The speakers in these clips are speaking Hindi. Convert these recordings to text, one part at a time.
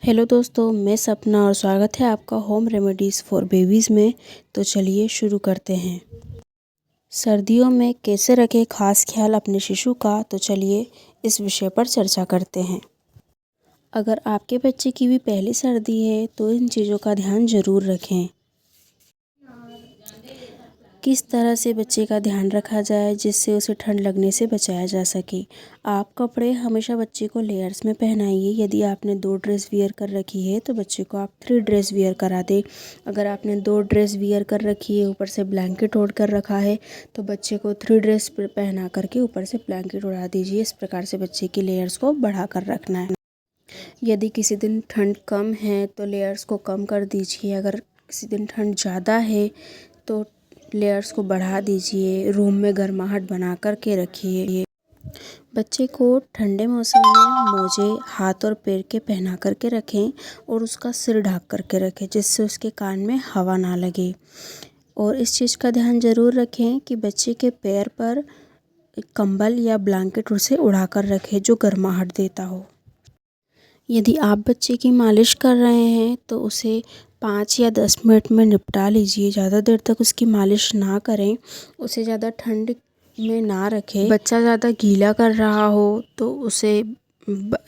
हेलो दोस्तों, मैं सपना और स्वागत है आपका होम रेमेडीज़ फॉर बेबीज़ में। तो चलिए शुरू करते हैं। सर्दियों में कैसे रखें खास ख्याल अपने शिशु का, तो चलिए इस विषय पर चर्चा करते हैं। अगर आपके बच्चे की भी पहली सर्दी है तो इन चीज़ों का ध्यान ज़रूर रखें। किस तरह से बच्चे का ध्यान रखा जाए जिससे उसे ठंड लगने से बचाया जा सके। आप कपड़े हमेशा बच्चे को लेयर्स में पहनाइए। यदि आपने 2 ड्रेस वियर कर रखी है तो बच्चे को आप 3 ड्रेस वियर करा दें। अगर आपने 2 ड्रेस वियर कर रखी है, ऊपर से ब्लैंकेट ओढ़ कर रखा है, तो बच्चे को 3 ड्रेस पहना करके ऊपर से ब्लैंकेट उड़ा दीजिए। इस प्रकार से बच्चे की लेयर्स को बढ़ा कर रखना है। यदि किसी दिन ठंड कम है तो लेयर्स को कम कर दीजिए। अगर किसी दिन ठंड ज़्यादा है तो लेयर्स को बढ़ा दीजिए। रूम में गर्माहट बना कर के रखिए। बच्चे को ठंडे मौसम में मोजे हाथ और पैर के पहना करके रखें और उसका सिर ढक करके रखें जिससे उसके कान में हवा ना लगे। और इस चीज़ का ध्यान ज़रूर रखें कि बच्चे के पैर पर कंबल या ब्लैंकेट उसे उड़ा कर रखें जो गर्माहट देता हो। यदि आप बच्चे की मालिश कर रहे हैं तो उसे 5 या 10 मिनट में निपटा लीजिए। ज़्यादा देर तक उसकी मालिश ना करें। उसे ज़्यादा ठंड में ना रखें। बच्चा ज़्यादा गीला कर रहा हो तो उसे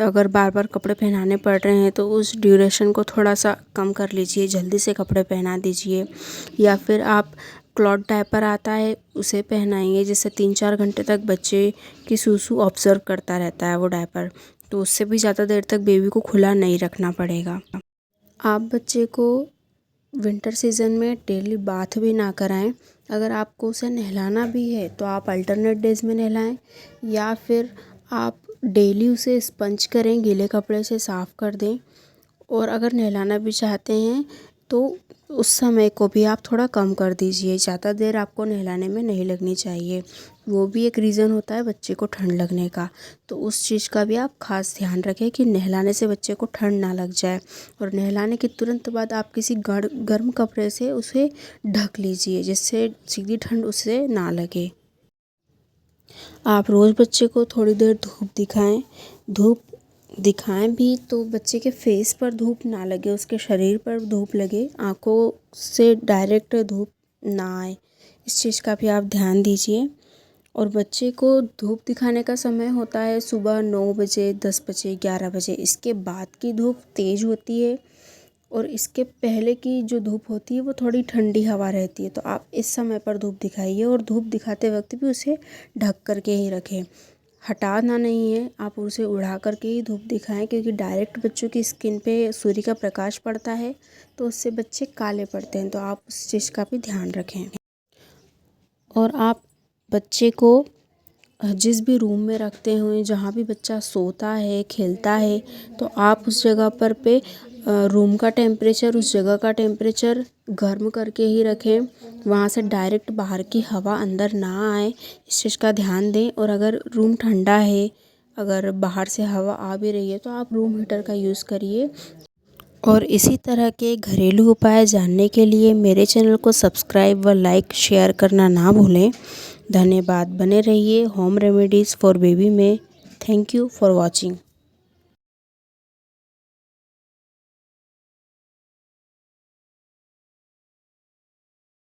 अगर बार बार कपड़े पहनाने पड़ रहे हैं तो उस ड्यूरेशन को थोड़ा सा कम कर लीजिए। जल्दी से कपड़े पहना दीजिए। या फिर आप क्लॉथ डायपर आता है उसे पहनाइए, जिससे 3-4 घंटे तक बच्चे की सूसू ऑब्जर्व करता रहता है वो डायपर। तो उससे भी ज़्यादा देर तक बेबी को खुला नहीं रखना पड़ेगा। आप बच्चे को विंटर सीज़न में डेली बाथ भी ना कराएं। अगर आपको उसे नहलाना भी है तो आप अल्टरनेट डेज में नहलाएं, या फिर आप डेली उसे स्पंज करें, गीले कपड़े से साफ़ कर दें। और अगर नहलाना भी चाहते हैं तो उस समय को भी आप थोड़ा कम कर दीजिए। ज़्यादा देर आपको नहलाने में नहीं लगनी चाहिए। वो भी एक रीज़न होता है बच्चे को ठंड लगने का। तो उस चीज़ का भी आप खास ध्यान रखें कि नहलाने से बच्चे को ठंड ना लग जाए। और नहलाने के तुरंत बाद आप किसी गर्म कपड़े से उसे ढक लीजिए जिससे सीधी ठंड उसे ना लगे। आप रोज़ बच्चे को थोड़ी देर धूप दिखाएं भी तो बच्चे के फेस पर धूप ना लगे, उसके शरीर पर धूप लगे, आँखों से डायरेक्ट धूप ना आए। इस चीज़ का भी आप ध्यान दीजिए। और बच्चे को धूप दिखाने का समय होता है सुबह 9 बजे, 10 बजे, 11 बजे। इसके बाद की धूप तेज़ होती है और इसके पहले की जो धूप होती है वो थोड़ी ठंडी हवा रहती है। तो आप इस समय पर धूप दिखाइए और धूप दिखाते वक्त भी उसे ढक करके ही रखें। हटाना नहीं है, आप उसे उड़ा करके ही धूप दिखाएं, क्योंकि डायरेक्ट बच्चों की स्किन पे सूर्य का प्रकाश पड़ता है तो उससे बच्चे काले पड़ते हैं। तो आप उस चीज़ का भी ध्यान रखें। और आप बच्चे को जिस भी रूम में रखते हुए, जहाँ भी बच्चा सोता है, खेलता है, तो आप उस जगह पे रूम का टेम्परेचर, उस जगह का टेम्परेचर गर्म करके ही रखें। वहाँ से डायरेक्ट बाहर की हवा अंदर ना आए, इस चीज़ का ध्यान दें। और अगर रूम ठंडा है, अगर बाहर से हवा आ भी रही है तो आप रूम हीटर का यूज़ करिए। और इसी तरह के घरेलू उपाय जानने के लिए मेरे चैनल को सब्सक्राइब व लाइक शेयर करना ना भूलें। धन्यवाद। बने रहिए होम रेमेडीज़ फॉर बेबी में। Thank you for watching.